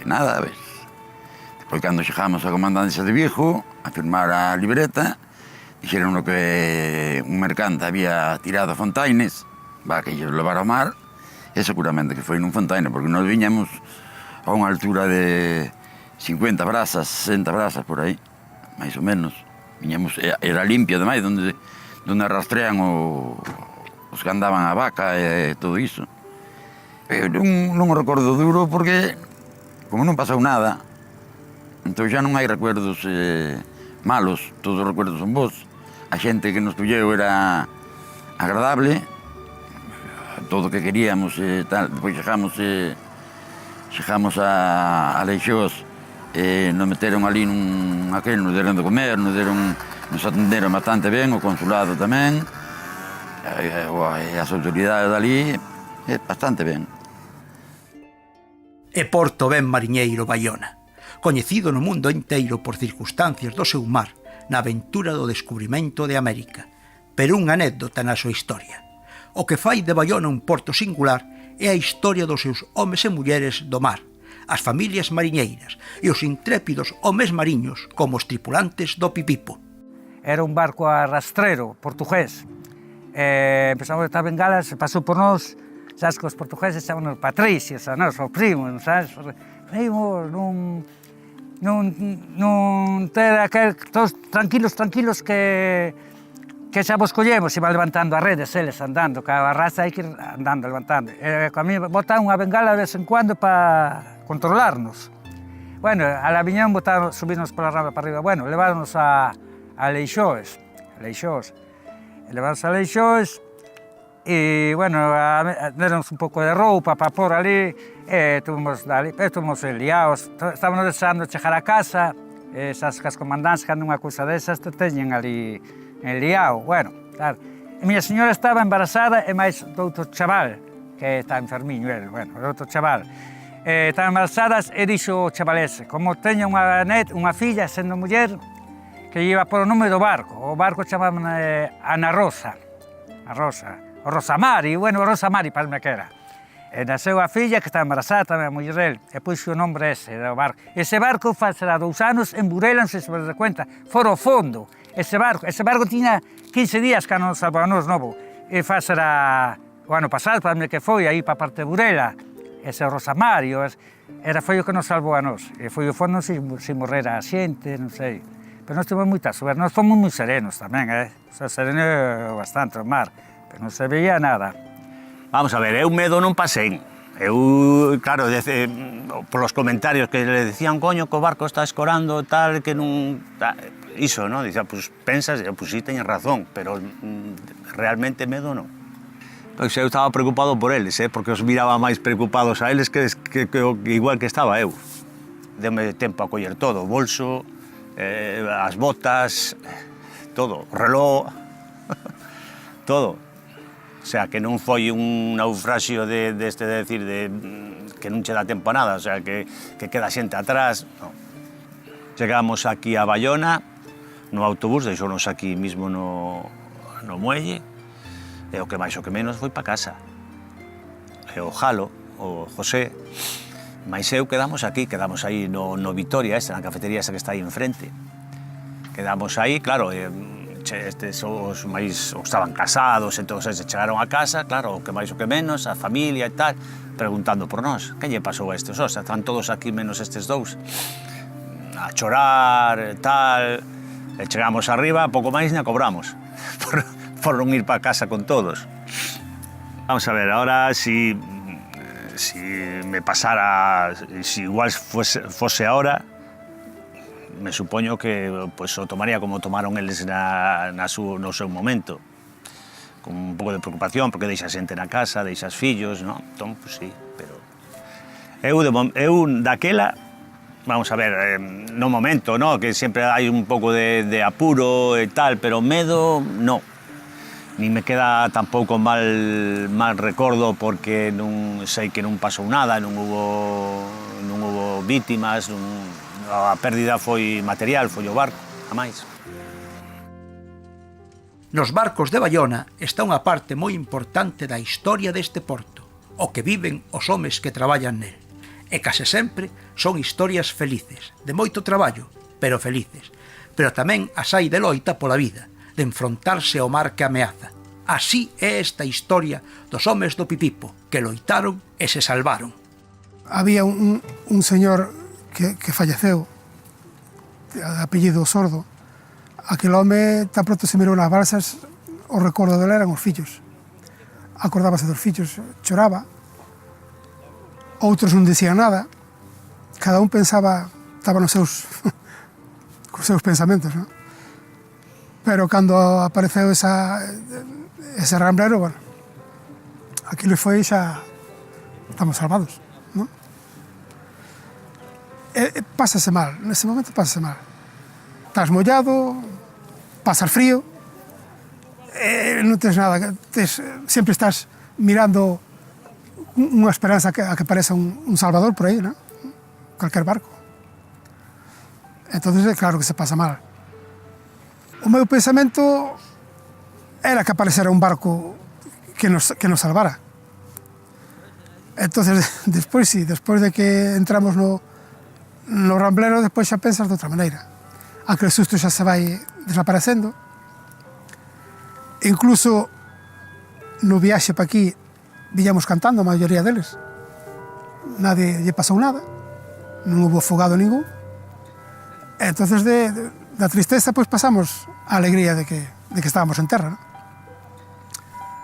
nada, ves. Depois, cando chegamos a comandancia de Vigo, a firmar a libreta, dixeron que un mercante había tirado a fontaines, que lle levar ao mar, e seguramente que foi nun fontaine, porque nós viñamos a unha altura de 50 brazas, 60 brazas por aí, máis ou menos. Viñamos, era limpio, ademais, donde rastrean os que andaban a vaca e todo iso. Non o recordo duro porque, como non pasou nada, entón xa non hai recuerdos malos, todos os recuerdos son bons. A xente que nos colleu era agradable, todo o que queríamos e tal. Depois chegamos a Leixós, nos meteron ali nos deron de comer, nos atenderon bastante ben, o consulado tamén, e as autoridades dali, bastante ben. E porto ben mariñeiro Baiona, coñecido no mundo inteiro por circunstancias do seu mar na aventura do descubrimento de América, pero unha anécdota na súa historia. O que fai de Baiona un porto singular é a historia dos seus homes e mulleres do mar, as familias mariñeiras e os intrépidos homes mariños como os tripulantes do Pipipo. Era un barco arrastrero portugués. Empezamos a estar bengalas, pasou por nós, sabes que os portugueses chaman patricios, a nós, o primo, sabes? Primo, non ter aquel, todos tranquilos que xa vos collemos, iba levantando as redes, eles andando, que a raza hai que ir andando, levantando. A mí botaron unha bengala de vez en cuando para controlarnos. Bueno, a la viñón botaron, subirnos pola rama para arriba. Bueno, leváronos a Leixós. Leváronos a Leixós e, bueno, deronnos un pouco de roupa para pôr ali, estuvimos liados, estábamos deseando chegar a casa, esas as comandantes que andan unha cousa desas te teñen ali liado, bueno, claro. E miña señora estaba embarazada e máis doutro chaval, que está enfermiño, bueno, outro chaval. Estaban embarazadas e dixo o chaval ese, como teña unha filla sendo muller, que iba por o nome do barco. O barco chamaban Ana Rosa, o Rosamari, bueno, o Rosamari palme que era. E nasceu a filla que estaba embarazada tamén a muller del, e puxo o nombre ese do barco. Ese barco fará 2 anos en Burela, non sei se vos de cuenta, fora o fondo. Ese barco tiña 15 días que non salvou a nos novo. E fará o ano pasado, palme que foi, aí para parte de Burela. Ese Rosamari, foi o que nos salvou a nos. E foi o fondo se morrera a xente, non sei. Pero nós tivemos moita suerte, nós fomos moi serenos tamén, sereno bastante o mar, pero non se veía nada. Vamos a ver, eu medo non pasei. Eu, claro, polos comentarios que le decían, coño, que o barco está escorando, tal, que non... Iso, non? Dicía, pues pensas, pues sí, teñes razón, pero realmente medo non. Pois eu estaba preocupado por eles, porque os miraba máis preocupados a eles que igual que estaba eu. Deme tempo a coller todo, o bolso, as botas, todo, o reloj, todo. O sea, que non foi un naufraxio de decir, que non che dá tempo a nada, o sea, que queda xente atrás, non. Chegamos aquí a Bayona, no autobús, deixounos aquí mismo no muelle, e o que máis o que menos foi pa casa. E o Jalo, o José, máis eu quedamos aquí, quedamos aí no Vitoria, na cafetería esa que está aí enfrente. Quedamos aí, claro, estes os máis os estaban casados e todos eses chegaron a casa, claro, o que máis o que menos, a familia e tal, preguntando por nós, que lle pasou a estes? O sea, están todos aquí menos estes dous, a chorar e tal, e chegamos arriba, pouco máis nem a cobramos, por non ir para casa con todos. Vamos a ver, ahora si me pasara, si igual fose ahora, me supoño que pues, o tomaría como tomaron eles no seu momento, con un pouco de preocupación, porque deixas xente na casa, deixas fillos, non? Entón, pues sí, pero... Eu daquela, vamos a ver, no momento, no? Que sempre hai un pouco de apuro e tal, pero medo, non. Ni me queda tampouco mal recordo porque non sei que non pasou nada, non hubo vítimas, a pérdida foi material, foi o barco, a máis. Nos barcos de Bayona está unha parte moi importante da historia deste porto, o que viven os homes que traballan nel. E case sempre son historias felices, de moito traballo, pero felices. Pero tamén as hai de loita pola vida, de enfrontarse ao mar que ameaza. Así é esta historia dos homes do Pipipo, que loitaron e se salvaron. Había un señor que falleceu, de apellido Sordo. Aquel home tan pronto se mirou nas balsas, o recordo dele eran os fillos. Acordábase dos fillos, choraba. Outros non dicían nada. Cada un pensaba, estaba nos seus pensamentos, non? Pero cando apareceu ese ramblero, bueno, aquilo foi xa, estamos salvados, non? Pásase mal, nese momento pásase mal. Estás mollado, pasas frío, non tens nada, sempre estás mirando unha esperanza a que apareza un salvador por aí, non? Cualquier barco. Entonces, claro que se pasa mal. O meu pensamento era que aparecera un barco que nos salvara. Entonces, despois sí, despois de que entramos no ramblero, despois xa pensas de outra maneira. Aquele susto xa se vai desaparecendo. Incluso no viaxe pa aquí viñamos cantando a maioría deles. Nadie lle pasou nada, non hubo afogado ningún. Entonces da tristeza pois pasamos a alegría de que estábamos en terra, non?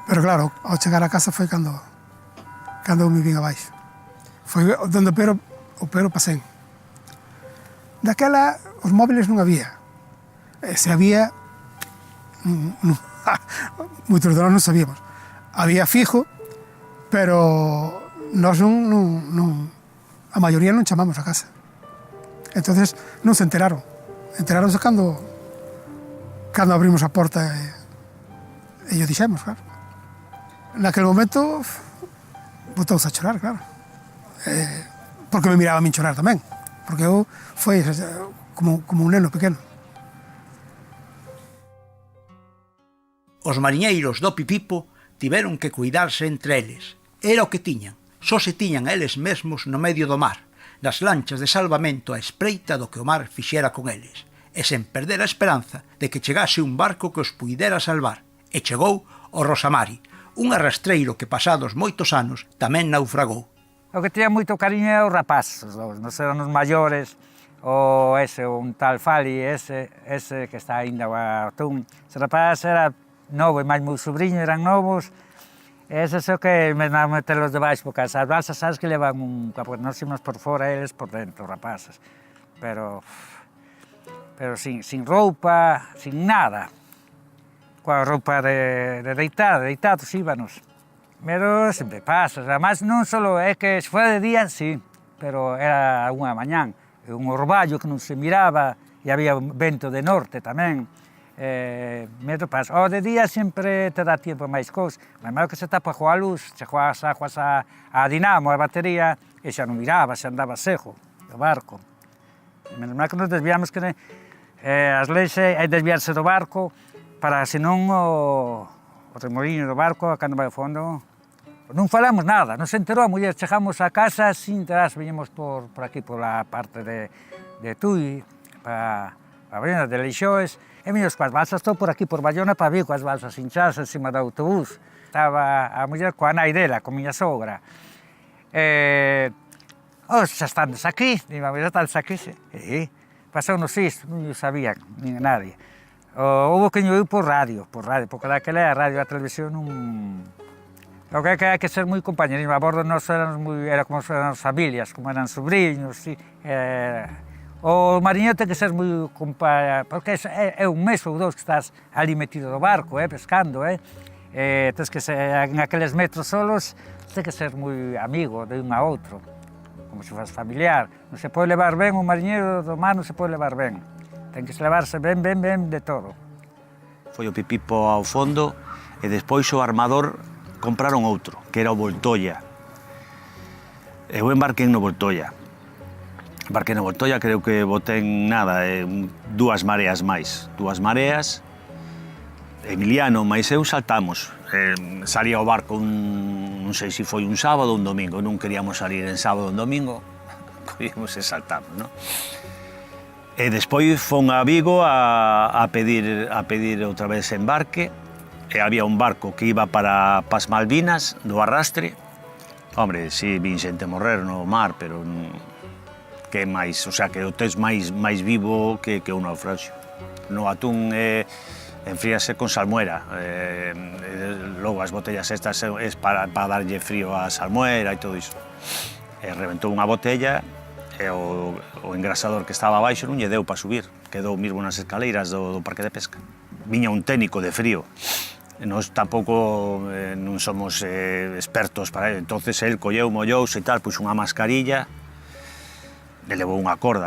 Pero claro, ao chegar a casa foi cando eu me vin abaixo. Foi onde o peor pasei. Daquela, os móviles non había. Se había, moitos de nós non sabíamos. Había fijo, pero nós a maioría non chamamos a casa. Entonces non se enteraron. Enteraronse cando abrimos a porta e yo dixemos, claro. Naquele momento botouse a chorar, claro. Porque me miraba a min chorar tamén. Porque eu foi como un neno pequeno. Os mariñeiros do Pipipo tiveron que cuidarse entre eles. Era o que tiñan. Só se tiñan eles mesmos no medio do mar, nas lanchas de salvamento a espreita do que o mar fixera con eles, e sen perder a esperanza de que chegase un barco que os puidera salvar. E chegou o Rosamari, un arrastreiro que pasados moitos anos tamén naufragou. O que tiña moito cariño é os rapazes, non eran os maiores, o un tal Fali, ese que está ainda o atún. Ese rapaz era novo, e máis meus sobrinhos eran novos, e ese é o que me van a meterlos debaixo, porque as balsas sabes que levan porque nós íbamos por fora, eles por dentro, rapazes. Pero sin roupa, sin nada. Coa roupa de deitados íbanos. Pero sempre pasas, además non só é que se fora de día, sí, pero era unha mañán, un orballo que non se miraba, e había vento de norte tamén, medo pas. O de día sempre te dá tempo máis cousas, mas malo que se tapa coa luz, se coas aguas a dinamo, a batería, e xa non miraba, xa andaba seco, o barco. Menos mal que nos desviamos, que as leis é desviarse do barco, para senón o remoliño do barco, cando vai ao fondo, non falamos nada, non se enterou a muller, chegamos a casa sin enterarse, viñemos por aquí, por a parte de Tui, para Bayona de Leixoes, e viños coas balsas, estou por aquí, por Bayona, para vir coas balsas hinchadas encima do autobús. Estaba a muller coa nai dela, con miña sogra. Xa estamos aquí, digo, xa estamos aquí, pasou nos isto, non sabía, nin nadie. Houve que eu por radio, porque daquela a radio e a televisión non... O que hai que ser moi compañerismo, a bordo nós era como eran as familias, como eran sobrinhos, o mariño ten que ser moi compañero, porque é un mes ou dous que estás ali metido no barco, pescando, tens que ser, en aqueles metros solos, ten que ser moi amigo de un a outro, como se faz familiar. Non se pode levar ben, o mariñeiro do mar non se pode levar ben, ten que se levarse ben de todo. Foi o Pipipo ao fondo e despois o armador compraron outro, que era o Voltoia. Eu embarquei no Voltoia. Embarquei no Voltoia, creo que botén nada, dúas mareas máis. Dúas mareas, Emiliano, máis eu saltamos. Salía o barco, non sei se foi un sábado ou un domingo, non queríamos salir en sábado ou un domingo, podíamos e saltamos, non? E despois fon a Vigo a pedir outra vez embarque, e había un barco que iba para as Malvinas, do arrastre. Hombre, si, vin xente morrer no mar, pero que máis, o sea, que o tes máis vivo que un naufraxio. No atún enfríase con salmuera, logo as botellas estas é para darlle frío á salmuera e todo iso. Reventou unha botella e o engrasador que estaba abaixo non lle deu para subir, quedou mesmo nas escaleiras do parque de pesca. Viña un técnico de frío. Nos tampouco non somos expertos para ele, entonces el colleu, mollouse e tal, puxo unha mascarilla, le levou unha corda,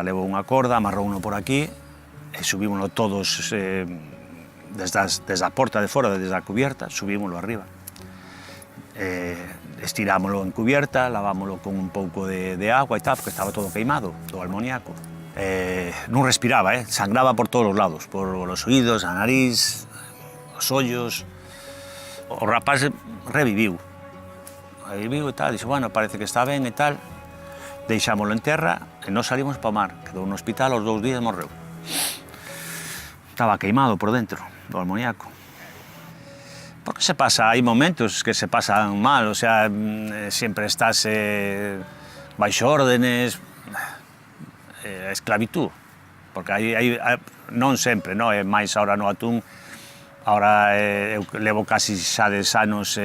amarrou uno por aquí, e subímono todos desde a porta de fora, desde a cubierta, subímoslo arriba. Estirámoslo en cubierta, lavámoslo con un pouco de agua e tal, porque estaba todo queimado, do almoníaco. Non respiraba, sangraba por todos os lados, por os oídos, a nariz, os ollos. O rapaz reviviu e tal, dixo, bueno, parece que está ben e tal, deixámoslo en terra e nos salimos para o mar, quedou no hospital, aos 2 días morreu. Estaba queimado por dentro do almoníaco. Porque se pasa, hai momentos que se pasan mal, o sea, sempre estás baixo órdenes, esclavitud, porque hai non sempre, non é máis ahora no atún. Ahora eu levo casi xa 10 anos,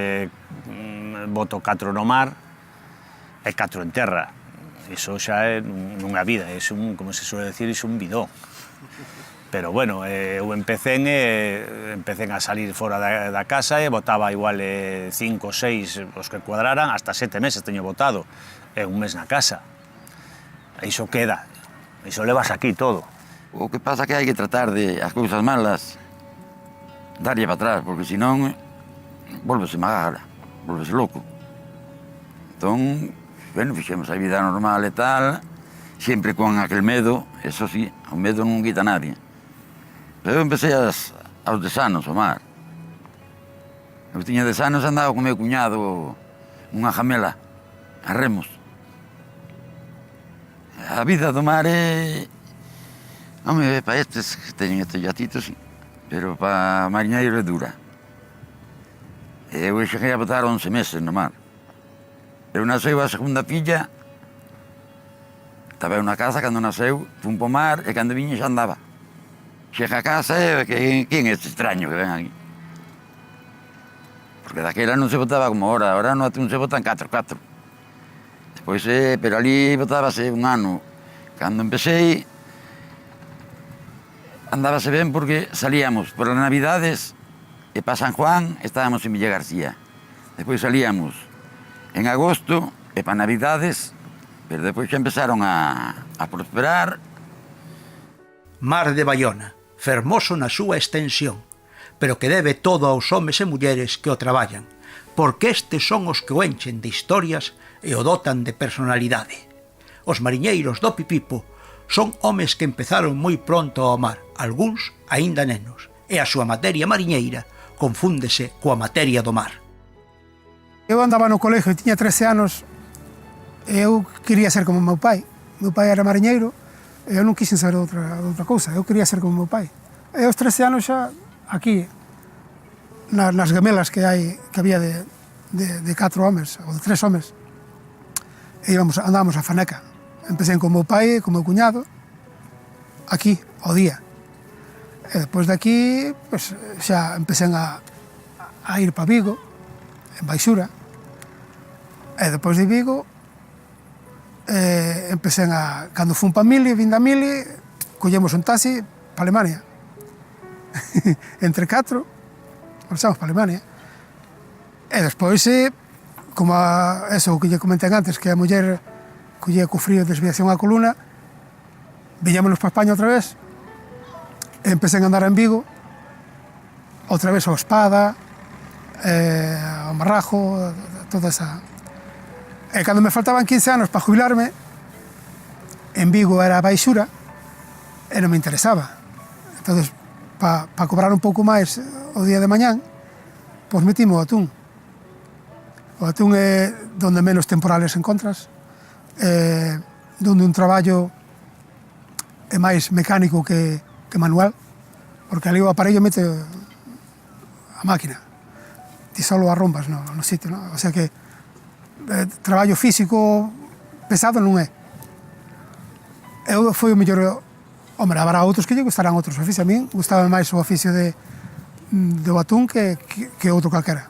boto 4 no mar e 4 en terra. Iso xa é unha vida, é como se suele decir, é un bidón. Pero bueno, eu empecén a salir fora da casa e botaba igual 5 ou 6 os que cuadraran, hasta 7 meses teño botado, e un mes na casa. Iso queda, iso levas aquí todo. O que pasa que hai que tratar de as cousas malas, darlle para atrás, porque senón volvese magara, volvese loco. Entón, bueno, fixemos a vida normal e tal, sempre con aquel medo, eso sí, o medo non quita a nadie. Pero eu empecé aos 10 anos ao mar. Eu tiña 10 anos, andaba con meu cuñado unha jamela, a remos. A vida do mar é... Home, para estes que teñen estes yatitos, sí. Pero para mariñeiro é dura. Eu cheguei a botar 11 meses no mar. Eu nasceu a segunda filla, estaba eu na casa cando nasceu, fun po mar e cando viña xa andaba. Chega a casa e quen é este extraño que ven aquí? Porque daquela non se botaba como ahora no atún se botan 4. Despois, pero ali botábase un ano. Cando empecé, andábase ben porque salíamos por as Navidades e para San Juan estábamos en Villa García. Despois salíamos en agosto e para Navidades, pero despois xa empezaron a prosperar. Mar de Bayona, fermoso na súa extensión, pero que debe todo aos homes e mulleres que o traballan, porque estes son os que o enchen de historias e o dotan de personalidade. Os mariñeiros do Pipipo son homes que empezaron moi pronto ao mar, algúns aínda nenos, e a súa materia mariñeira confúndese coa materia do mar. Eu andaba no colegio e tiña 13 anos e eu quería ser como meu pai. Meu pai era mariñeiro e eu non quixen ser outra cousa, eu quería ser como meu pai. E aos 13 anos xa, aquí, nas gamelas que había de 4 homes, ou de 3 homes, andábamos a faneca. Empecé con meu pai, con meu cuñado, aquí, ao día. E depois de aquí, pues, xa empecé a ir para Vigo, en Baixura. E depois de Vigo, empecé cando fun para Mili, vin da Mili, collemos un taxi para Alemania. Entre 4, marchamos para Alemania. E despois, como eso que lle comentei antes, que a muller collía co frío de desviación á columna, viñámonos para España outra vez, e empecé a andar en Vigo, outra vez ao Espada, ao Marrajo, toda esa... E cando me faltaban 15 anos para jubilarme, en Vigo era a Baixura, e non me interesaba. Entón, para cobrar un pouco máis o día de mañán, pois metimo o atún. O atún é donde menos temporales encontras, donde un traballo é máis mecánico que manual, porque ali o aparello mete a máquina, ti solo arrombas no sitio, no? O sea que traballo físico pesado non é. Eu foi o mellor, hombre, habrá outros que lle gustarán outros oficios, a min gustaba máis o oficio do atún que outro calquera.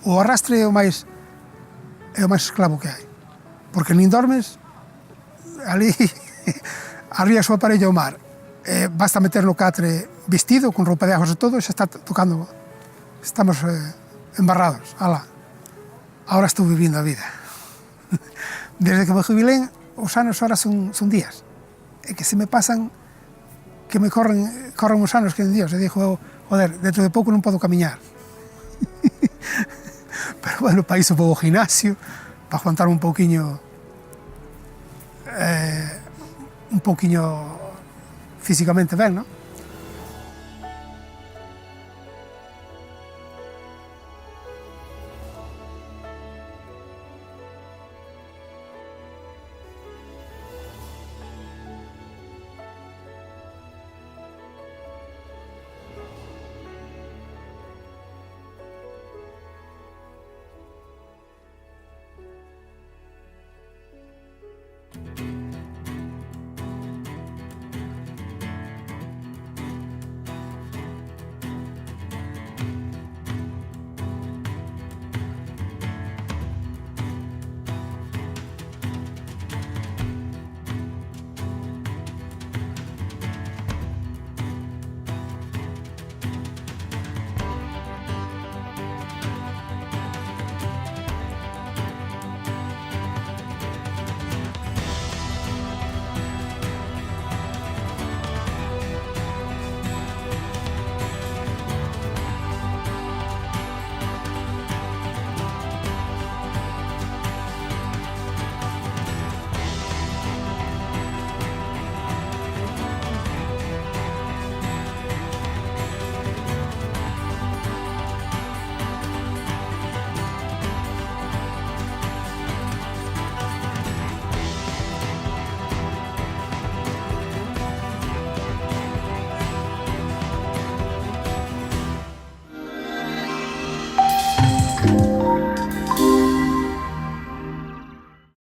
O arrastre é o máis esclavo que hai, porque nin dormes, ali arrías o aparello ao mar, basta meter no catre vestido, con roupa de ajos e todo, e xa está tocando, estamos embarrados, alá. Ahora estou vivindo a vida. Desde que me jubilei, os anos ahora son días, e que se me pasan, que me corren os anos que en Dios, e dixo, joder, dentro de pouco non podo camiñar. Pero bueno, para iso vou ao gimnasio, para aguantar un pouquiño físicamente ben, non?